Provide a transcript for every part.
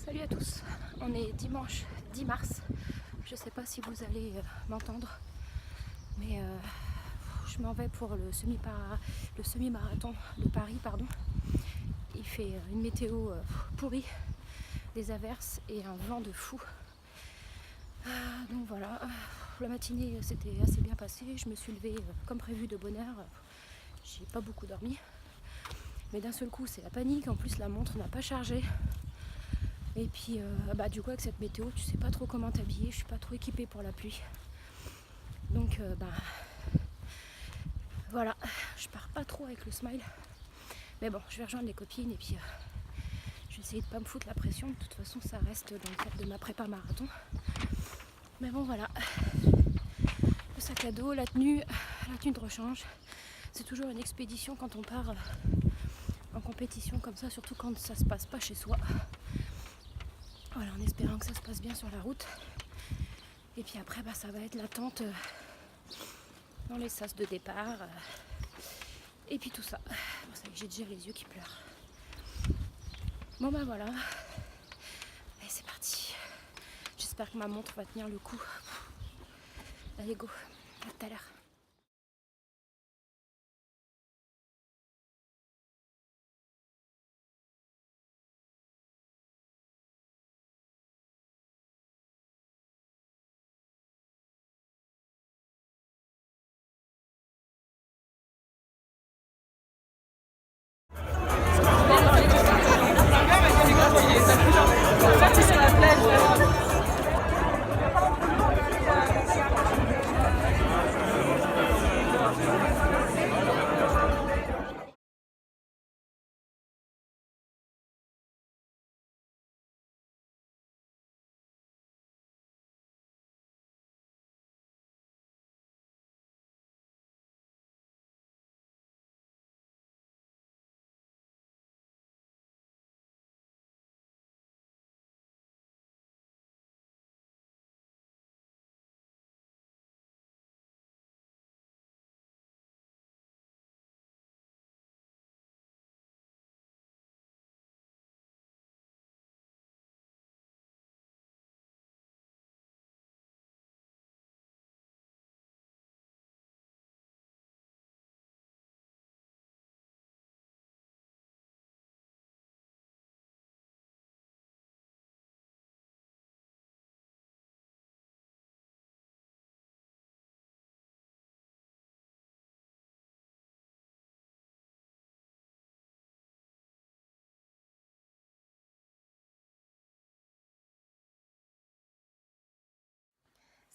Salut à tous, on est dimanche 10 mars, je sais pas si vous allez m'entendre, mais je m'en vais pour le semi-marathon de Paris, pardon. Il fait une météo pourrie, des averses et un vent de fou. Donc voilà, la matinée s'était assez bien passée, je me suis levée comme prévu de bonne heure, j'ai pas beaucoup dormi, mais d'un seul coup c'est la panique, en plus la montre n'a pas chargé. Et puis du coup avec cette météo tu sais pas trop comment t'habiller, je suis pas trop équipée pour la pluie. Donc voilà, je pars pas trop avec le smile. Mais bon, je vais rejoindre les copines et puis je vais essayer de pas me foutre la pression. De toute façon ça reste dans le cadre de ma prépa marathon. Mais bon voilà, le sac à dos, la tenue de rechange. C'est toujours une expédition quand on part en compétition comme ça, surtout quand ça se passe pas chez soi. Voilà, en espérant que ça se passe bien sur la route. Et puis après, ça va être l'attente dans les sas de départ. Et puis tout ça. Bon, ça y est, j'ai déjà les yeux qui pleurent. Bon voilà. Allez, c'est parti. J'espère que ma montre va tenir le coup. Allez, go. À tout à l'heure.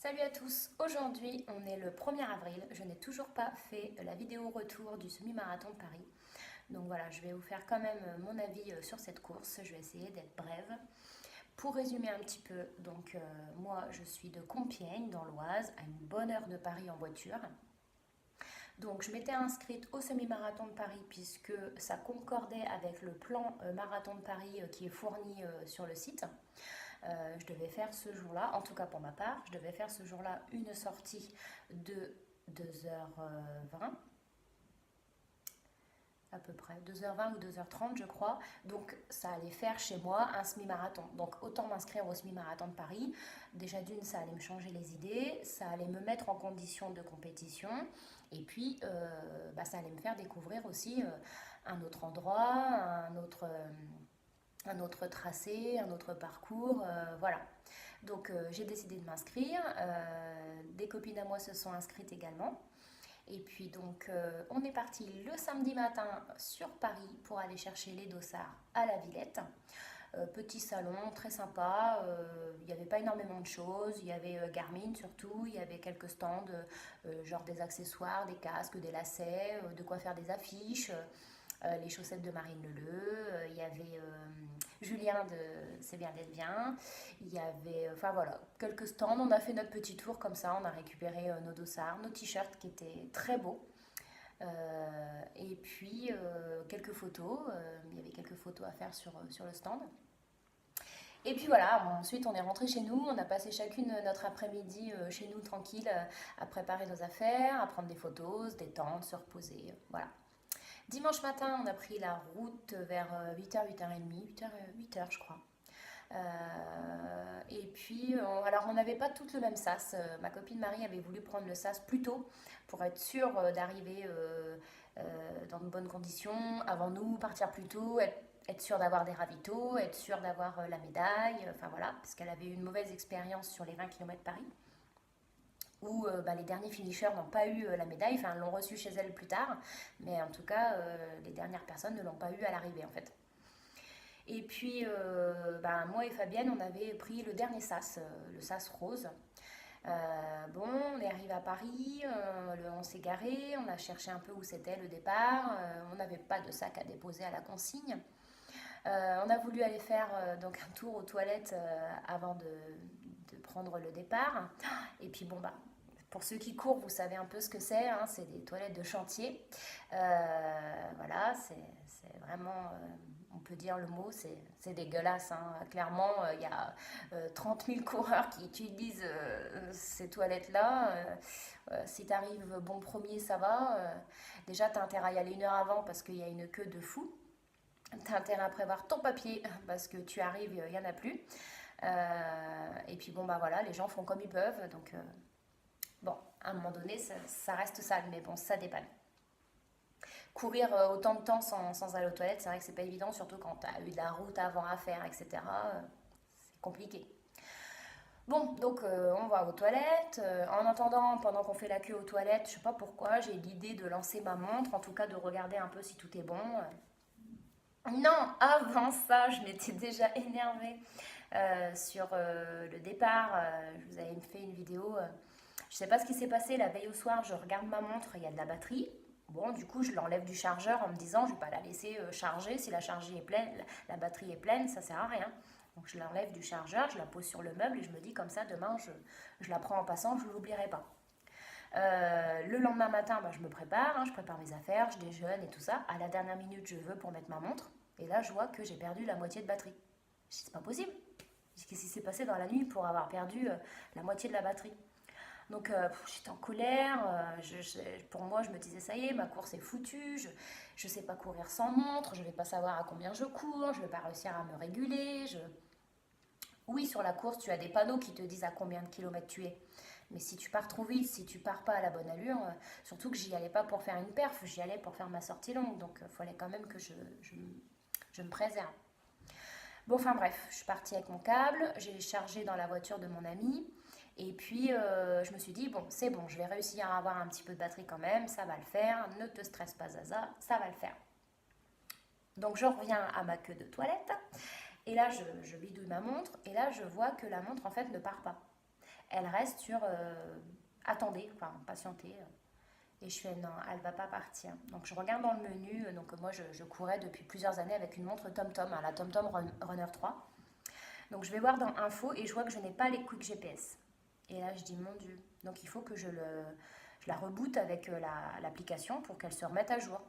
Salut à tous, aujourd'hui on est le 1er avril, je n'ai toujours pas fait la vidéo retour du semi-marathon de Paris. Donc voilà, je vais vous faire quand même mon avis sur cette course, je vais essayer d'être brève. Pour résumer un petit peu, donc moi je suis de Compiègne dans l'Oise, à une bonne heure de Paris en voiture. Donc je m'étais inscrite au semi-marathon de Paris puisque ça concordait avec le plan marathon de Paris qui est fourni sur le site. Je devais faire ce jour-là, en tout cas pour ma part, je devais faire ce jour-là une sortie de 2h20, à peu près, 2h20 ou 2h30 je crois, donc ça allait faire chez moi un semi-marathon. Donc autant m'inscrire au semi-marathon de Paris, déjà d'une ça allait me changer les idées, ça allait me mettre en condition de compétition, et puis ça allait me faire découvrir aussi un autre endroit, un autre tracé, un autre parcours, voilà. Donc j'ai décidé de m'inscrire, des copines à moi se sont inscrites également. Et puis donc on est parti le samedi matin sur Paris pour aller chercher les dossards à la Villette. Petit salon très sympa, il n'y avait pas énormément de choses, il y avait Garmin surtout, il y avait quelques stands, genre des accessoires, des casques, des lacets, de quoi faire des affiches. Les chaussettes de Marine Leleu, il y avait Julien de C'est bien d'être bien, il y avait, enfin voilà, quelques stands, on a fait notre petit tour comme ça, on a récupéré nos dossards, nos t-shirts qui étaient très beaux, et puis quelques photos, il y avait quelques photos à faire sur le stand. Et puis voilà, ensuite on est rentré chez nous, on a passé chacune notre après-midi chez nous tranquille à préparer nos affaires, à prendre des photos, se détendre, se reposer, voilà. Dimanche matin, on a pris la route vers 8h, 8h30, 8h je crois. Et puis, alors on n'avait pas toutes le même sas. Ma copine Marie avait voulu prendre le sas plus tôt pour être sûre d'arriver dans de bonnes conditions avant nous, partir plus tôt, être sûre d'avoir des ravitaux, être sûre d'avoir la médaille, enfin voilà, parce qu'elle avait eu une mauvaise expérience sur les 20 km Paris, où les derniers finishers n'ont pas eu la médaille, enfin l'ont reçue chez elle plus tard, mais en tout cas, les dernières personnes ne l'ont pas eu à l'arrivée en fait. Et puis, moi et Fabienne, on avait pris le dernier sas, le sas rose. Bon, on est arrivé à Paris, on s'est garé, on a cherché un peu où c'était le départ, on n'avait pas de sac à déposer à la consigne. On a voulu aller faire donc un tour aux toilettes avant de prendre le départ. Et puis bon, pour ceux qui courent, vous savez un peu ce que c'est, hein, c'est des toilettes de chantier. Voilà, c'est vraiment, on peut dire le mot, c'est dégueulasse, hein. Clairement, il y a 30 000 coureurs qui utilisent ces toilettes-là. Si tu arrives bon premier, ça va. Déjà, tu as intérêt à y aller 1 heure avant parce qu'il y a une queue de fou. Tu as intérêt à prévoir ton papier parce que tu arrives, il n'y en a plus. Et puis voilà, les gens font comme ils peuvent. Donc bon, à un moment donné, ça reste sale, mais bon, ça dépanne. Courir autant de temps sans aller aux toilettes, c'est vrai que c'est pas évident, surtout quand tu as eu de la route avant à faire, etc. C'est compliqué. Bon, donc on va aux toilettes. En attendant, pendant qu'on fait la queue aux toilettes, je sais pas pourquoi, j'ai l'idée de lancer ma montre, en tout cas de regarder un peu si tout est bon. Non, avant ça, je m'étais déjà énervée sur le départ. Je vous avais fait une vidéo. Je sais pas ce qui s'est passé la veille au soir. Je regarde ma montre, il y a de la batterie. Bon, du coup, je l'enlève du chargeur en me disant, je vais pas la laisser charger. Si la batterie est pleine, ça sert à rien. Donc je l'enlève du chargeur, je la pose sur le meuble et je me dis comme ça, demain, je la prends en passant, je ne l'oublierai pas. Le lendemain matin, je me prépare, hein, je prépare mes affaires, je déjeune et tout ça. À la dernière minute, je veux pour mettre ma montre. Et là, je vois que j'ai perdu la moitié de batterie. Je dis, c'est pas possible. Qu'est-ce qui s'est passé dans la nuit pour avoir perdu la moitié de la batterie? Donc j'étais en colère. Pour moi, je me disais, ça y est, ma course est foutue. Je ne sais pas courir sans montre. Je ne vais pas savoir à combien je cours. Je ne vais pas réussir à me réguler. Oui, sur la course, tu as des panneaux qui te disent à combien de kilomètres tu es. Mais si tu pars trop vite, si tu pars pas à la bonne allure, surtout que j'y allais pas pour faire une perf, j'y allais pour faire ma sortie longue. Donc il fallait quand même que je me préserve. Bon, enfin bref, je suis partie avec mon câble, j'ai chargé dans la voiture de mon ami. Et puis je me suis dit, bon, c'est bon, je vais réussir à avoir un petit peu de batterie quand même, ça va le faire, ne te stresse pas Zaza, ça va le faire. Donc je reviens à ma queue de toilette, et là je bidouille ma montre, et là je vois que la montre en fait ne part pas. Elle reste sur attendez, enfin patientez. Et je fais non, elle va pas partir. Donc je regarde dans le menu, donc moi je courais depuis plusieurs années avec une montre TomTom, hein, la TomTom Runner 3. Donc je vais voir dans Info et je vois que je n'ai pas les Quick GPS. Et là je dis mon Dieu, donc il faut que je la reboote avec l'application pour qu'elle se remette à jour.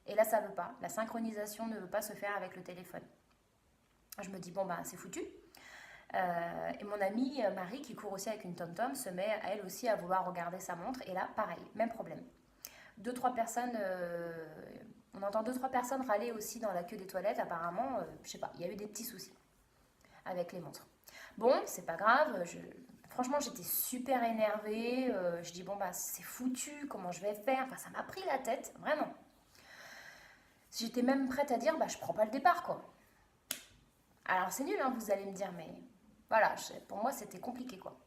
Et là ça veut pas, la synchronisation ne veut pas se faire avec le téléphone. Je me dis bon c'est foutu. Et mon amie Marie, qui court aussi avec une TomTom, se met elle aussi à vouloir regarder sa montre. Et là, pareil, même problème. On entend 2-3 personnes râler aussi dans la queue des toilettes. Apparemment, je sais pas, il y a eu des petits soucis avec les montres. Bon, c'est pas grave. Franchement, j'étais super énervée. Je dis bon c'est foutu. Comment je vais faire? Enfin, ça m'a pris la tête, vraiment. J'étais même prête à dire je prends pas le départ quoi. Alors c'est nul, hein, vous allez me dire, mais voilà, pour moi c'était compliqué quoi.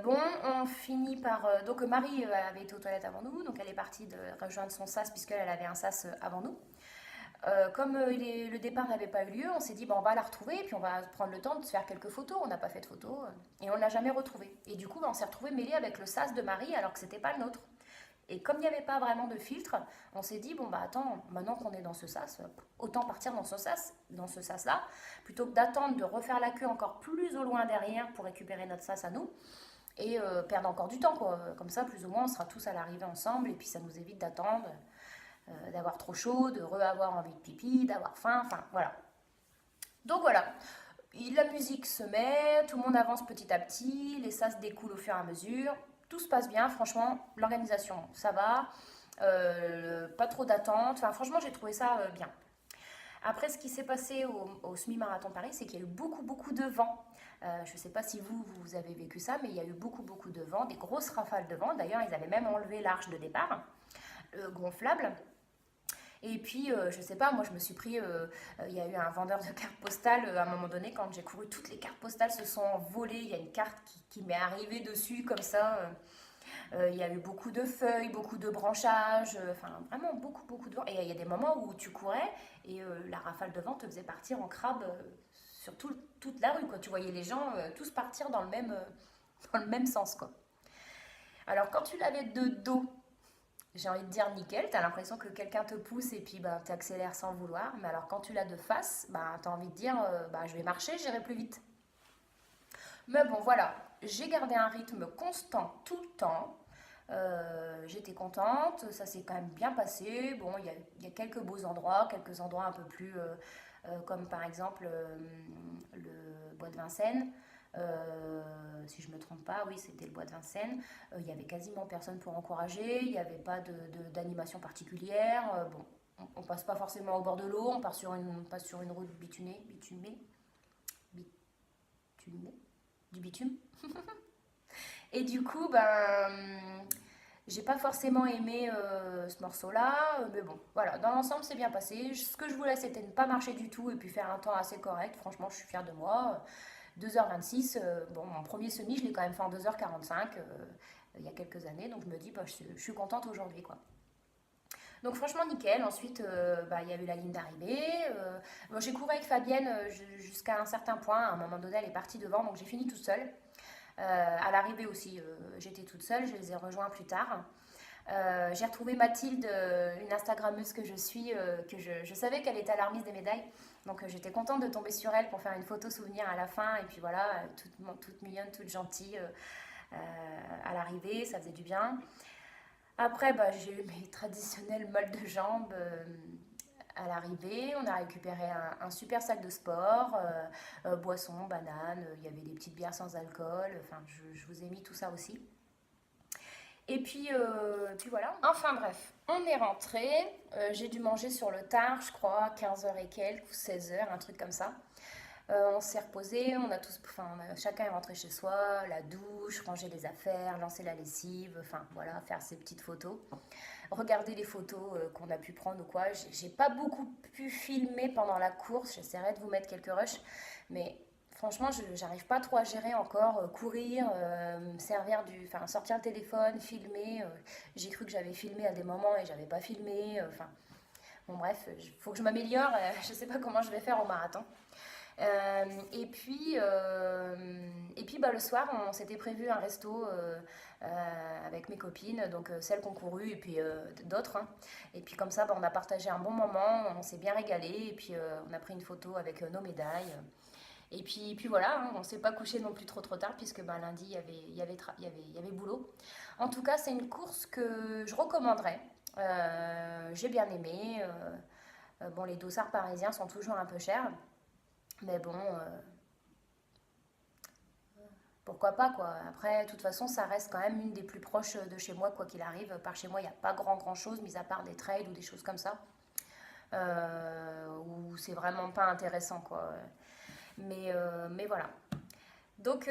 Bon, on finit par... donc Marie avait été aux toilettes avant nous, donc elle est partie de rejoindre son sas puisqu'elle avait un sas avant nous. Comme le départ n'avait pas eu lieu, on s'est dit on va la retrouver et puis on va prendre le temps de se faire quelques photos. On n'a pas fait de photos et on ne l'a jamais retrouvée. Et du coup, on s'est retrouvé mêlé avec le sas de Marie alors que c'était pas le nôtre. Et comme il n'y avait pas vraiment de filtre, on s'est dit, attends, maintenant qu'on est dans ce sas, autant partir dans ce sas-là, plutôt que d'attendre de refaire la queue encore plus au loin derrière pour récupérer notre sas à nous, et perdre encore du temps, quoi. Comme ça, plus ou moins, on sera tous à l'arrivée ensemble, et puis ça nous évite d'attendre, d'avoir trop chaud, de re-avoir envie de pipi, d'avoir faim, enfin, voilà. Donc voilà, la musique se met, tout le monde avance petit à petit, les sas découlent au fur et à mesure. Tout se passe bien, franchement, l'organisation, ça va, pas trop d'attente, enfin franchement j'ai trouvé ça bien. Après, ce qui s'est passé au semi-marathon de Paris, c'est qu'il y a eu beaucoup de vent. Je ne sais pas si vous avez vécu ça, mais il y a eu beaucoup de vent, des grosses rafales de vent. D'ailleurs, ils avaient même enlevé l'arche de départ, gonflable. Et puis, je sais pas, moi je me suis pris, il y a eu un vendeur de cartes postales à un moment donné, quand j'ai couru, toutes les cartes postales se sont envolées. Il y a une carte qui m'est arrivée dessus comme ça. Il y a eu beaucoup de feuilles, beaucoup de branchages, enfin vraiment beaucoup de vent. Et il y a des moments où tu courais et la rafale de vent te faisait partir en crabe sur toute la rue, quoi. Tu voyais les gens tous partir dans le même sens, quoi. Alors quand tu l'avais de dos, j'ai envie de dire nickel, t'as l'impression que quelqu'un te pousse et puis bah, t'accélères sans vouloir. Mais alors quand tu l'as de face, bah, t'as envie de dire bah, je vais marcher, j'irai plus vite. Mais bon voilà, j'ai gardé un rythme constant tout le temps. J'étais contente, ça s'est quand même bien passé. Bon, il y a quelques beaux endroits, quelques endroits un peu plus comme par exemple le bois de Vincennes. Si je ne me trompe pas, oui, c'était le bois de Vincennes. Il y avait quasiment personne pour encourager, il n'y avait pas d'animation particulière. Bon, on passe pas forcément au bord de l'eau, on passe sur une route bitumée, du bitume. Et du coup, ben, j'ai pas forcément aimé ce morceau-là, mais bon, voilà, dans l'ensemble, c'est bien passé. Ce que je voulais, c'était ne pas marcher du tout et puis faire un temps assez correct. Franchement, je suis fière de moi. 2h26, bon, mon premier semi, je l'ai quand même fait en 2h45 il y a quelques années, donc je me dis, bah, je suis contente aujourd'hui, quoi. Donc franchement nickel. Ensuite, bah, il y a eu la ligne d'arrivée. Bon, j'ai couru avec Fabienne jusqu'à un certain point. À un moment donné, elle est partie devant, donc j'ai fini toute seule. À l'arrivée aussi, j'étais toute seule. Je les ai rejoints plus tard. J'ai retrouvé Mathilde, une Instagrammeuse que je suis, je savais qu'elle était alarmiste des médailles. Donc j'étais contente de tomber sur elle pour faire une photo souvenir à la fin. Et puis voilà, toute mignonne, toute gentille à l'arrivée, ça faisait du bien. Après, bah, j'ai eu mes traditionnels mal de jambes à l'arrivée. On a récupéré un super sac de sport, boissons, bananes, il y avait des petites bières sans alcool. Enfin, je vous ai mis tout ça aussi. Et puis voilà. Enfin bref, on est rentré. J'ai dû manger sur le tard, je crois, 15h et quelques ou 16h, un truc comme ça. On s'est reposé, chacun est rentré chez soi, la douche, ranger les affaires, lancer la lessive, enfin voilà, faire ses petites photos. Regarder les photos qu'on a pu prendre ou quoi. J'ai pas beaucoup pu filmer pendant la course, j'essaierai de vous mettre quelques rushs, mais franchement, j'arrive pas trop à gérer encore, courir, sortir le téléphone, filmer. J'ai cru que j'avais filmé à des moments et j'avais pas filmé. Enfin, bon bref, il faut que je m'améliore. Je sais pas comment je vais faire au marathon. Euh, et puis, euh, et puis bah, le soir, on s'était prévu un resto avec mes copines, donc celles qui ont couru et puis d'autres, hein. Et puis comme ça, bah, on a partagé un bon moment, on s'est bien régalé et puis on a pris une photo avec nos médailles. Et puis voilà, hein, on ne s'est pas couché non plus trop tard puisque ben, lundi il y avait boulot. En tout cas, c'est une course que je recommanderais. J'ai bien aimé. Bon, les dossards parisiens sont toujours un peu chers, mais bon, pourquoi pas quoi. Après, de toute façon, ça reste quand même une des plus proches de chez moi, quoi qu'il arrive. Par chez moi, il n'y a pas grand chose, mis à part des trails ou des choses comme ça, où c'est vraiment pas intéressant quoi. Mais voilà. Donc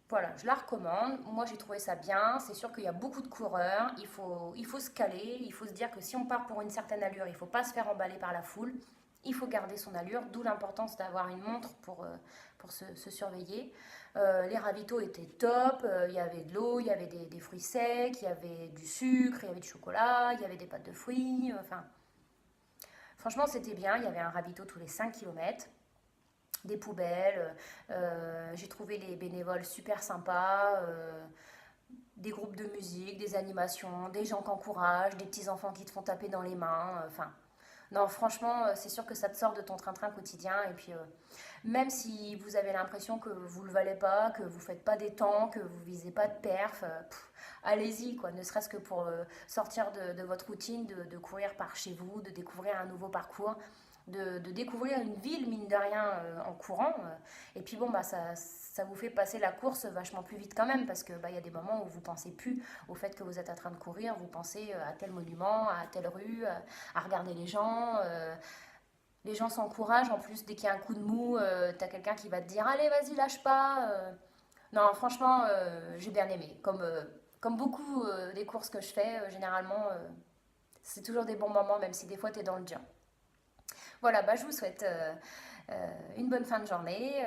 voilà, je la recommande. Moi, j'ai trouvé ça bien. C'est sûr qu'il y a beaucoup de coureurs. Il faut se caler. Il faut se dire que si on part pour une certaine allure, il ne faut pas se faire emballer par la foule. Il faut garder son allure, d'où l'importance d'avoir une montre pour se surveiller. Les ravitaux étaient top. Il y avait de l'eau, il y avait des fruits secs, il y avait du sucre, il y avait du chocolat, il y avait des pâtes de fruits. Enfin, franchement, c'était bien. Il y avait un ravito tous les 5 kilomètres, des poubelles. J'ai trouvé les bénévoles super sympas, des groupes de musique, des animations, des gens qui encouragent, des petits enfants qui te font taper dans les mains. Enfin, non, franchement, c'est sûr que ça te sort de ton train-train quotidien. Et puis, même si vous avez l'impression que vous ne le valez pas, que vous ne faites pas des temps, que vous ne visez pas de perf, allez-y, quoi. Ne serait-ce que pour sortir de votre routine, de courir par chez vous, de découvrir un nouveau parcours. de découvrir une ville, mine de rien, en courant. Et puis bon, bah, ça vous fait passer la course vachement plus vite quand même, parce que bah, y a des moments où vous pensez plus au fait que vous êtes en train de courir, vous pensez à tel monument, à telle rue, à regarder les gens. Les gens s'encouragent, en plus, dès qu'il y a un coup de mou, t'as quelqu'un qui va te dire allez, vas-y, lâche pas. Non, franchement, j'ai bien aimé. Comme beaucoup des courses que je fais, généralement, c'est toujours des bons moments, même si des fois t'es dans le dur. Voilà, bah, je vous souhaite une bonne fin de journée.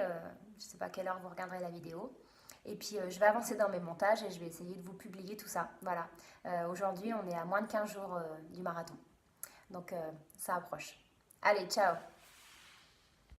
Je ne sais pas à quelle heure vous regarderez la vidéo. Et puis, je vais avancer dans mes montages et je vais essayer de vous publier tout ça. Voilà. Aujourd'hui, on est à moins de 15 jours du marathon. Donc, ça approche. Allez, ciao!